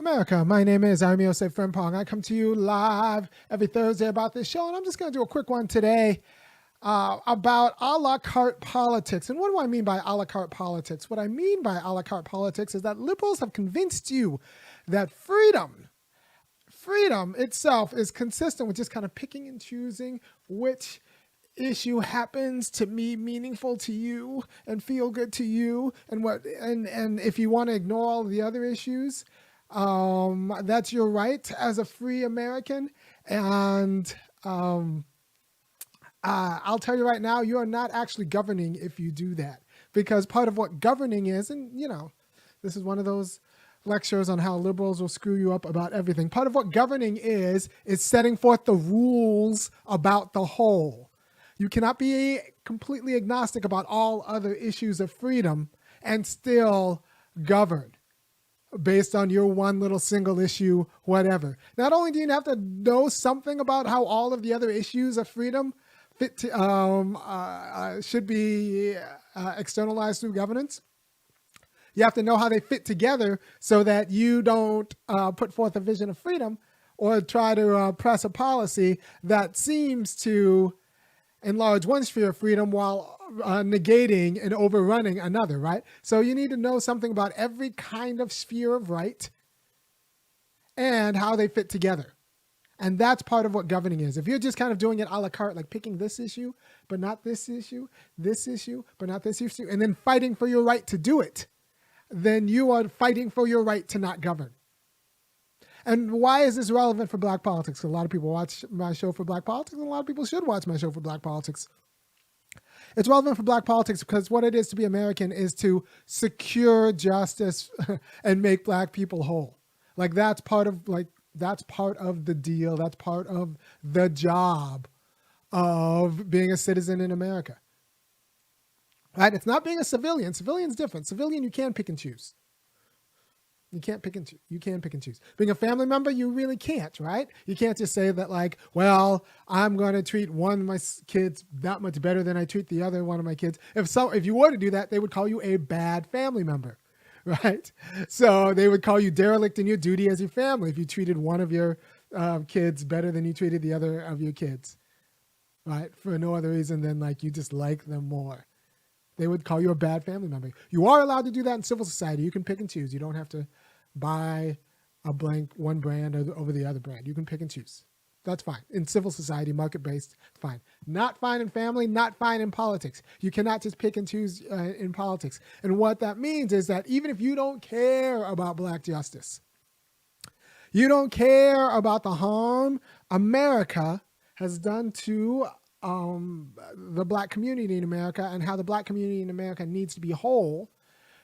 America, my name is Osei-Frimpong. I come to you live every Thursday about this show, and I'm just going to do a quick one today about a la carte politics. And what do I mean by a la carte politics? What I mean by a la carte politics is that liberals have convinced you that freedom itself is consistent with just kind of picking and choosing which issue happens to be meaningful to you and feel good to you, and if you want to ignore all the other issues, that's your right as a free American. And I'll tell you right now, you are not actually governing if you do that, because part of what governing is, and this is one of those lectures on how liberals will screw you up about everything. Part of what governing is setting forth the rules about the whole. You cannot be completely agnostic about all other issues of freedom and still govern based on your one little single issue, whatever. Not only do you have to know something about how all of the other issues of freedom fit to, should be externalized through governance, you have to know how they fit together so that you don't put forth a vision of freedom or try to press a policy that seems to enlarge one sphere of freedom while negating and overrunning another, right? So you need to know something about every kind of sphere of right and how they fit together. And that's part of what governing is. If you're just kind of doing it a la carte, like picking this issue, but not this issue, but not this issue, and then fighting for your right to do it, then you are fighting for your right to not govern. And why is this relevant for black politics? A lot of people watch my show for black politics, and a lot of people should watch my show for black politics. It's relevant for black politics because what it is to be American is to secure justice and make black people whole. That's part of the deal. That's part of the job of being a citizen in America. Right? It's not being a civilian. Civilian's different. Civilian, you can pick and choose. You can't pick and choose. You can pick and choose. Being a family member, you really can't, right? You can't just say that I'm going to treat one of my kids that much better than I treat the other one of my kids. If you were to do that, they would call you a bad family member, right? So they would call you derelict in your duty as your family if you treated one of your kids better than you treated the other of your kids, right? For no other reason than you just like them more. They would call you a bad family member. You are allowed to do that in civil society. You can pick and choose. You don't have to buy one brand over the other brand. You can pick and choose. That's fine. In civil society, market-based, fine. Not fine in family, not fine in politics. You cannot just pick and choose in politics. And what that means is that even if you don't care about black justice, you don't care about the harm America has done to the black community in America and how the black community in America needs to be whole,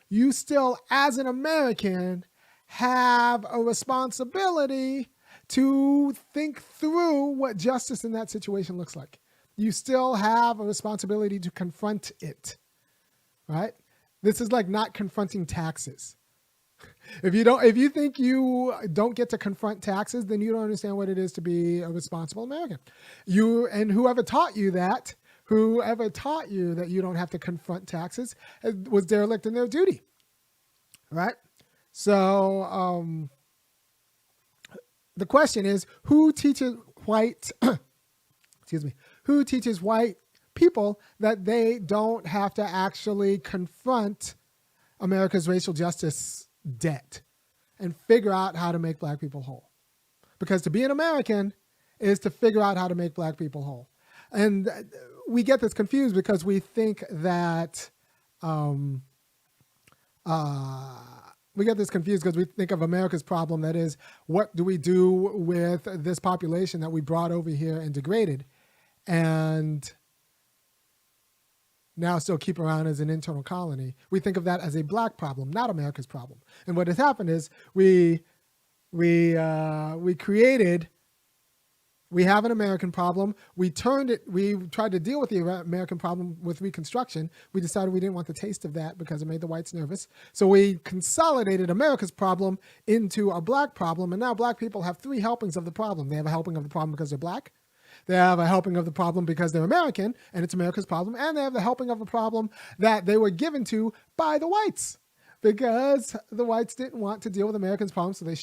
you still, as an American, have a responsibility to think through what justice in that situation looks like. You still have a responsibility to confront it, right? This is like not confronting taxes. If you think you don't get to confront taxes, then you don't understand what it is to be a responsible American. Whoever taught you that you don't have to confront taxes was derelict in their duty, right? So the question is, who teaches white people that they don't have to actually confront America's racial justice debt and figure out how to make black people whole? Because to be an American is to figure out how to make black people whole. And we get this confused because we think that of America's problem, that is, what do we do with this population that we brought over here and degraded and now still keep around as an internal colony? We think of that as a black problem, not America's problem. And what has happened is we have an American problem. We tried to deal with the American problem with Reconstruction. We decided we didn't want the taste of that because it made the whites nervous. So we consolidated America's problem into a black problem. And now black people have three helpings of the problem. They have a helping of the problem because they're black. They have a helping of the problem because they're American, and it's America's problem. And they have the helping of a problem that they were given to by the whites, because the whites didn't want to deal with Americans' problems, so they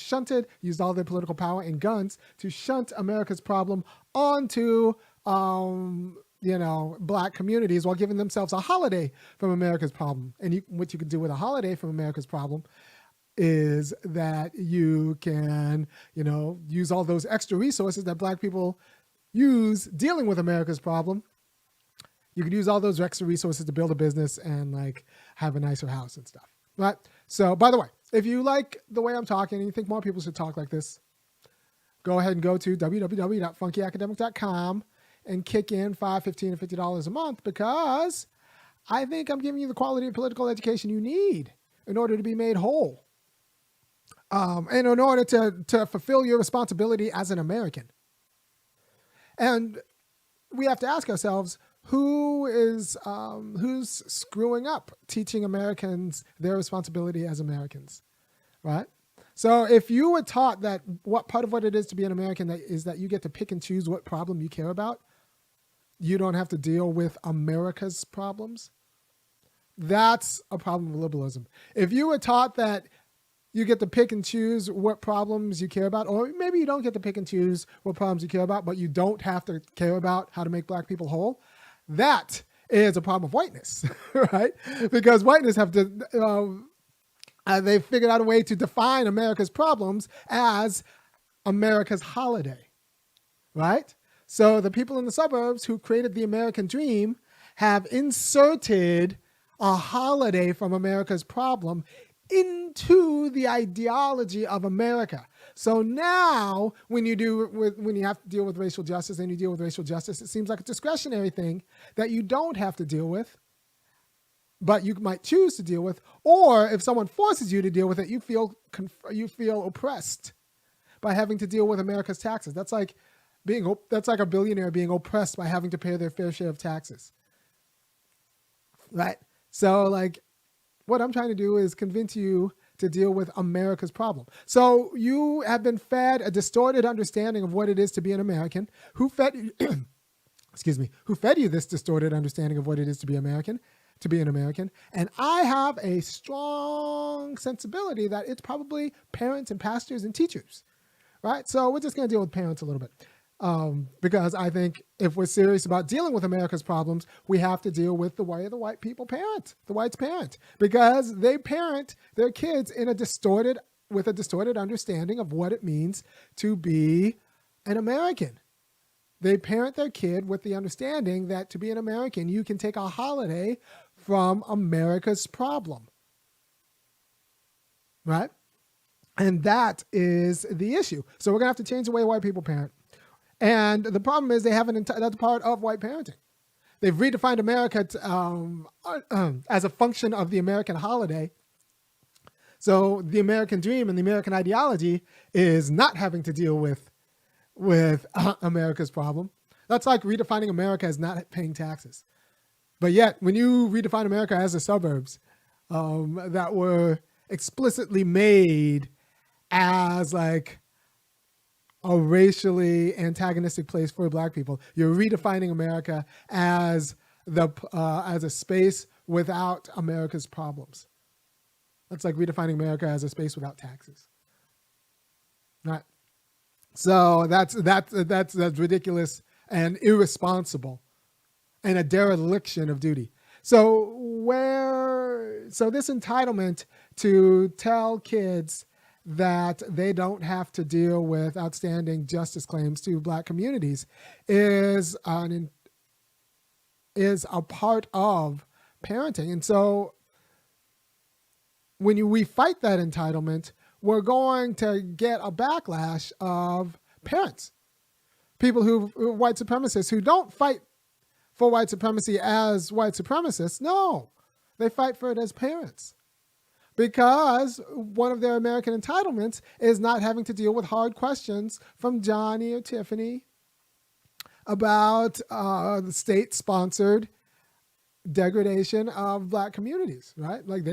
used all their political power and guns to shunt America's problem onto, black communities while giving themselves a holiday from America's problem. And what you could do with a holiday from America's problem is that you can, use all those extra resources that black people use dealing with America's problem. You could use all those extra resources to build a business and like have a nicer house and stuff. Right? So, by the way, if you like the way I'm talking and you think more people should talk like this, go ahead and go to www.funkyacademic.com and kick in $5, $15, and $50 a month, because I think I'm giving you the quality of political education you need in order to be made whole. And in order to fulfill your responsibility as an American. And we have to ask ourselves, who's screwing up teaching Americans their responsibility as Americans, right? So if you were taught that part of what it is to be an American is that you get to pick and choose what problem you care about, you don't have to deal with America's problems, that's a problem with liberalism. If you were taught that you get to pick and choose what problems you care about, or maybe you don't get to pick and choose what problems you care about, but you don't have to care about how to make black people whole, that is a problem of whiteness, right? Because whiteness they've figured out a way to define America's problems as America's holiday, right? So the people in the suburbs who created the American dream have inserted a holiday from America's problem into the ideology of America. So now when you have to deal with racial justice and you deal with racial justice, it seems like a discretionary thing that you don't have to deal with, but you might choose to deal with. Or if someone forces you to deal with it, you feel oppressed by having to deal with America's taxes. That's like a billionaire being oppressed by having to pay their fair share of taxes, right? So like, what I'm trying to do is convince you to deal with America's problem. So you have been fed a distorted understanding of what it is to be an American. Who fed you, who fed you this distorted understanding of what it is to be an American? And I have a strong sensibility that it's probably parents and pastors and teachers, right? So we're just going to deal with parents a little bit. Because I think if we're serious about dealing with America's problems, we have to deal with the way the white people parent, the whites parent, because they parent their kids with a distorted understanding of what it means to be an American. They parent their kid with the understanding that to be an American, you can take a holiday from America's problem, right? And that is the issue. So we're gonna have to change the way white people parent. And the problem is that's part of white parenting. They've redefined America as a function of the American holiday. So the American dream and the American ideology is not having to deal with America's problem. That's like redefining America as not paying taxes. But yet, when you redefine America as the suburbs that were explicitly made as like a racially antagonistic place for black people, you're redefining America as a space without America's problems. That's like redefining America as a space without taxes. Right? So that's ridiculous and irresponsible and a dereliction of duty. So this entitlement to tell kids that they don't have to deal with outstanding justice claims to black communities is a part of parenting. And so when we fight that entitlement, we're going to get a backlash of parents, people white supremacists who don't fight for white supremacy as white supremacists. No, they fight for it as parents. Because one of their American entitlements is not having to deal with hard questions from Johnny or Tiffany about the state-sponsored degradation of black communities, right? Like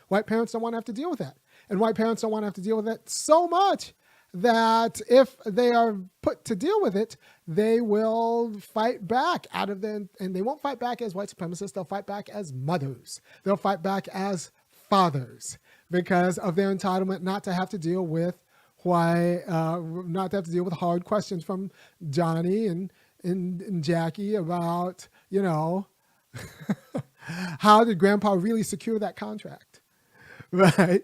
white parents don't want to have to deal with that. And white parents don't want to have to deal with it so much that if they are put to deal with it, they will fight back and they won't fight back as white supremacists. They'll fight back as mothers. They'll fight back as fathers because of their entitlement not to have to deal with not to have to deal with hard questions from Johnny and Jackie about, how did grandpa really secure that contract? Right?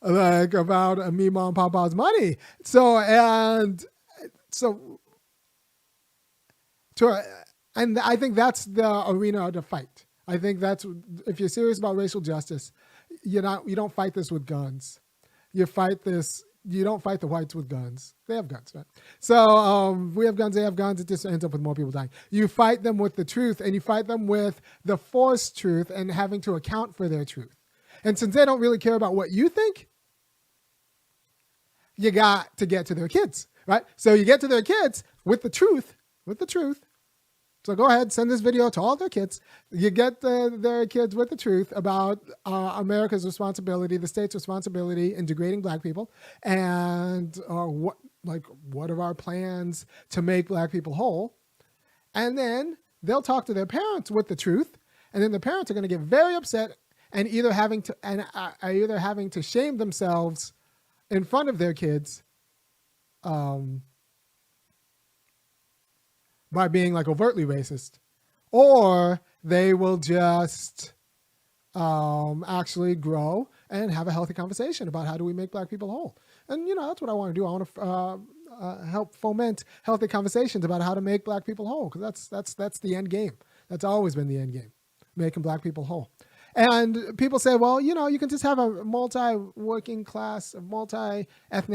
Like about me, mom, papa's money. And I think that's the arena to fight. I think that's, if you're serious about racial justice, you don't fight this with guns. You don't fight the whites with guns. They have guns, right? So we have guns, they have guns. It just ends up with more people dying. You fight them with the truth, and you fight them with the forced truth and having to account for their truth. And since they don't really care about what you think, you got to get to their kids, right? So you get to their kids with the truth. So go ahead, send this video to all their kids. You get their kids with the truth about America's responsibility, the state's responsibility in degrading black people, and what are our plans to make black people whole. And then they'll talk to their parents with the truth, and then the parents are going to get very upset and either having to shame themselves in front of their kids by being like overtly racist, or they will just actually grow and have a healthy conversation about how do we make black people whole. And that's what I want to do. I want to help foment healthy conversations about how to make black people whole, because that's the end game. That's always been the end game, making black people whole. And people say, well, you can just have a multi-ethnic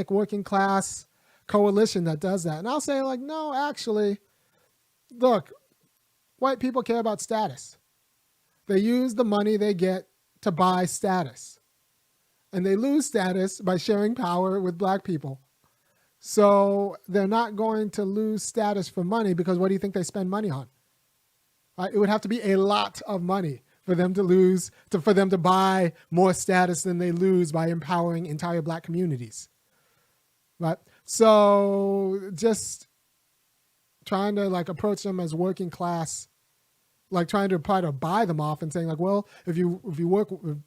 working class coalition that does that. And I'll say, like, no, actually, look, white people care about status. They use the money they get to buy status. And they lose status by sharing power with black people. So they're not going to lose status for money, because what do you think they spend money on? It would have to be a lot of money for them to buy more status than they lose by empowering entire black communities. Right? So just trying to approach them as working class, trying to buy them off and saying well, if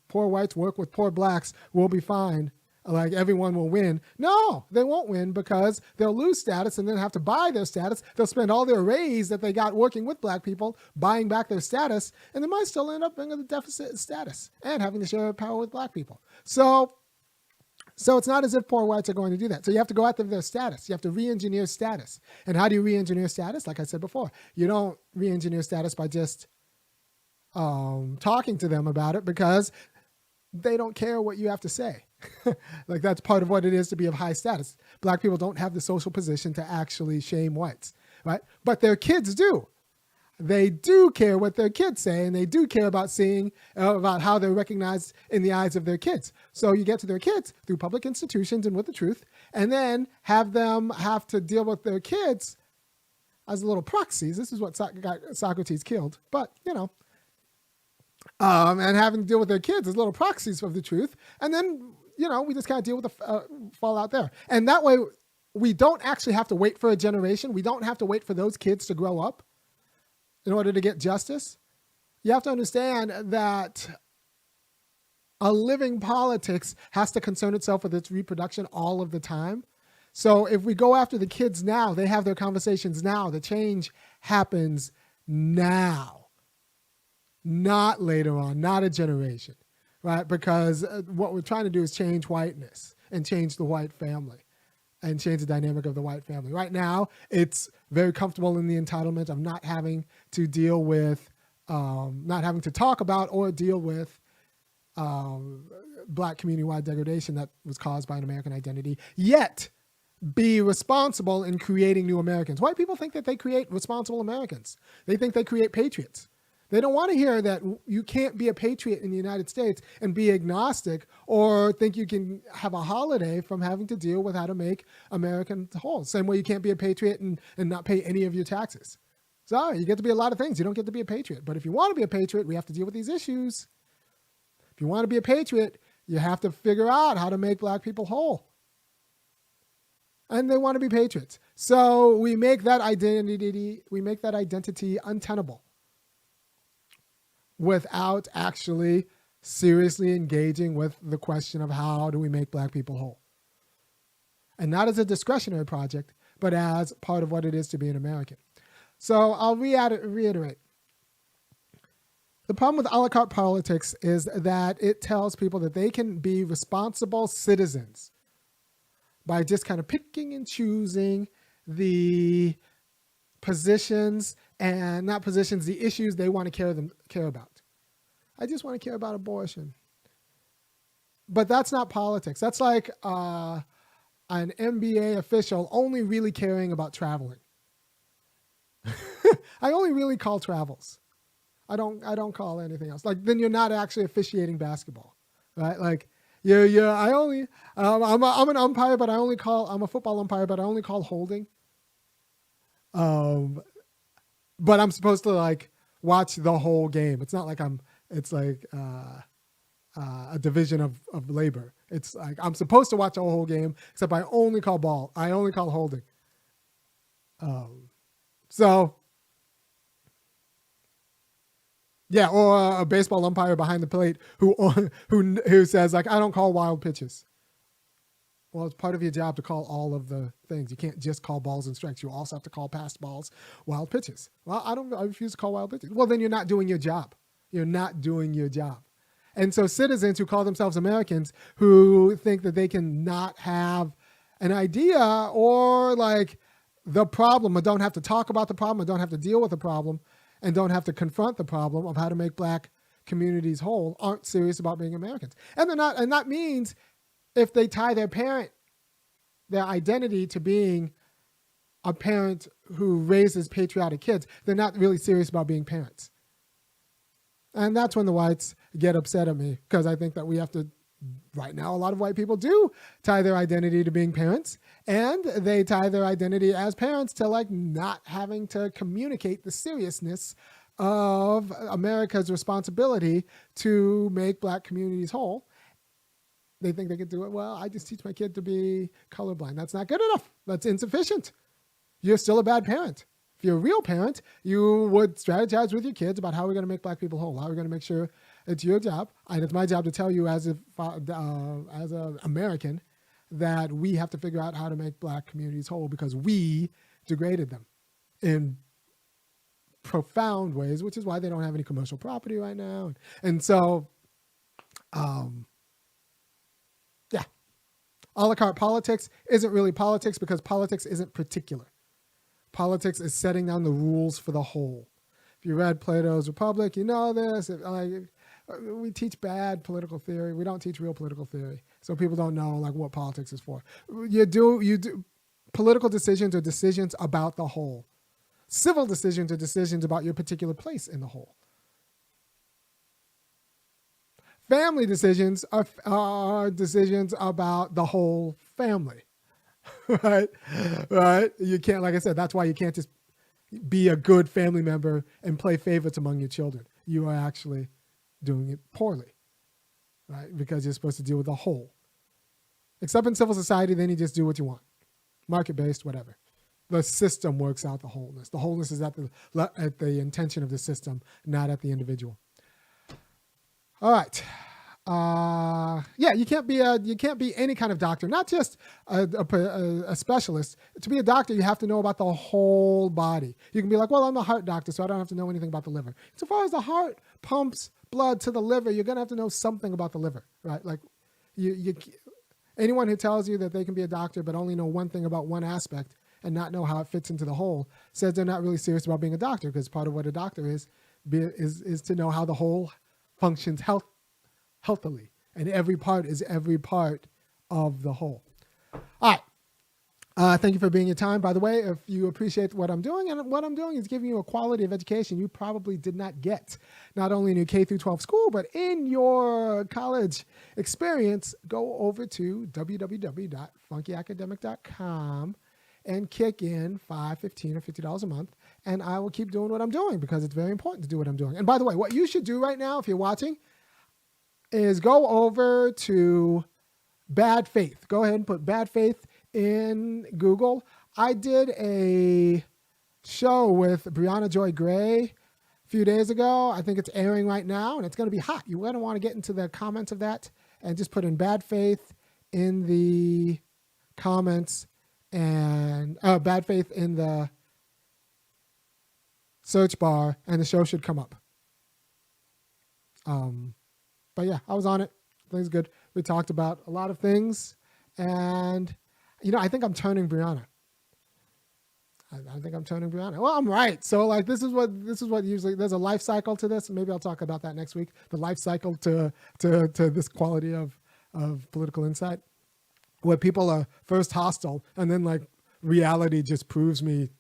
poor whites work with poor blacks, we'll be fine. Everyone will win. No, they won't win, because they'll lose status and then have to buy their status. They'll spend all their raise that they got working with black people buying back their status, and they might still end up in a deficit status and having to share power with black people. So it's not as if poor whites are going to do that. So you have to go after their status. You have to re-engineer status. And how do you re-engineer status? Like I said before, you don't re-engineer status by just talking to them about it, because they don't care what you have to say. That's part of what it is to be of high status. Black people don't have the social position to actually shame whites, right? But their kids do. They do care what their kids say, and they do care about seeing about how they're recognized in the eyes of their kids. So you get to their kids through public institutions and with the truth, and then have them have to deal with their kids as little proxies. This is what got Socrates killed, but and having to deal with their kids as little proxies of the truth. And then, we just kind of deal with the fallout there. And that way, we don't actually have to wait for a generation. We don't have to wait for those kids to grow up in order to get justice. You have to understand that a living politics has to concern itself with its reproduction all of the time. So if we go after the kids now, they have their conversations now. The change happens now, not later on, not a generation, right? Because what we're trying to do is change whiteness and change the white family and change the dynamic of the white family. Right now, it's very comfortable in the entitlement of not having to deal with, not having to talk about or deal with black community-wide degradation that was caused by an American identity, yet be responsible in creating new Americans. White people think that they create responsible Americans. They think they create patriots. They don't want to hear that you can't be a patriot in the United States and be agnostic, or think you can have a holiday from having to deal with how to make Americans whole. Same way you can't be a patriot and not pay any of your taxes. Sorry, you get to be a lot of things. You don't get to be a patriot. But if you want to be a patriot, we have to deal with these issues. If you want to be a patriot, you have to figure out how to make black people whole. And they want to be patriots. So we make that identity untenable without actually seriously engaging with the question of how do we make black people whole. And not as a discretionary project, but as part of what it is to be an American. So I'll reiterate. The problem with a la carte politics is that it tells people that they can be responsible citizens by just kind of picking and choosing the positions and not positions, the issues they want to care about. I just want to care about abortion. But that's not politics. That's like an NBA official only really caring about traveling. I only really call travels. I don't call anything else. Like, then you're not actually officiating basketball, right? Like, I'm an umpire, but I'm a football umpire, but I only call holding. But I'm supposed to like watch the whole game. It's not like it's like a division of labor. It's like I'm supposed to watch the whole game, except I only call ball. I only call holding. So yeah, or a baseball umpire behind the plate who says like, I don't call wild pitches. Well, it's part of your job to call all of the things. You can't just call balls and strikes. You also have to call passed balls, wild pitches. Well, I refuse to call wild pitches. Well, then you're not doing your job. You're not doing your job. And so citizens who call themselves Americans who think that they can not have an idea or like the problem or don't have to talk about the problem or don't have to deal with the problem and don't have to confront the problem of how to make black communities whole aren't serious about being Americans. And they're not, and that means if they tie their identity to being a parent who raises patriotic kids, they're not really serious about being parents. And that's when the whites get upset at me, because I think that we have to, right now, a lot of white people do tie their identity to being parents, and they tie their identity as parents to like not having to communicate the seriousness of America's responsibility to make black communities whole. They think they could do it. Well, I just teach my kid to be colorblind. That's not good enough. That's insufficient. You're still a bad parent. If you're a real parent, you would strategize with your kids about how we're going to make black people whole. How we're going to make sure it's your job, and it's my job to tell you as an American that we have to figure out how to make black communities whole because we degraded them in profound ways, which is why they don't have any commercial property right now. And so, yeah, a la carte politics isn't really politics because politics isn't particular. Politics is setting down the rules for the whole. If you read Plato's Republic, you know this. We teach bad political theory. We don't teach real political theory. So people don't know like what politics is for. You do political decisions are decisions about the whole. Civil decisions are decisions about your particular place in the whole. Family decisions are decisions about the whole family. Right? You can't, like I said, that's why you can't just be a good family member and play favorites among your children. You are actually doing it poorly, right? Because you're supposed to deal with the whole. Except in civil society, then you just do what you want. Market-based, whatever. The system works out the wholeness. The wholeness is at the intention of the system, not at the individual. All right. You can't be any kind of doctor, not just a specialist. To be a doctor, you have to know about the whole body. You can be like, well, I'm a heart doctor, so I don't have to know anything about the liver. So far as the heart pumps blood to the liver, you're going to have to know something about the liver, right? Like anyone who tells you that they can be a doctor but only know one thing about one aspect and not know how it fits into the whole says they're not really serious about being a doctor, because part of what a doctor is to know how the whole functions healthily, and every part is every part of the whole. All right. Thank you for being your time. By the way, if you appreciate what I'm doing, and what I'm doing is giving you a quality of education you probably did not get, not only in your K through 12 school, but in your college experience, go over to www.funkyacademic.com and kick in $5, $15, or $50 a month, and I will keep doing what I'm doing because it's very important to do what I'm doing. And by the way, what you should do right now, if you're watching, is go over to Bad Faith. Go ahead and put Bad Faith in Google. I did a show with Brianna Joy Gray a few days ago. I think it's airing right now, and it's going to be hot. You're going to want to get into the comments of that and just put in bad faith in the comments and bad faith in the search bar, and the show should come up. But yeah, I was on it. Things good. We talked about a lot of things, and I think I'm turning Brianna. I think I'm turning Brianna. Well, I'm right. So like, this is what usually, there's a life cycle to this. Maybe I'll talk about that next week. The life cycle to this quality of political insight, where people are first hostile and then like reality just proves me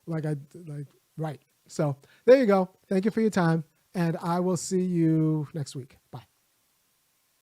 right. So there you go. Thank you for your time, and I will see you next week.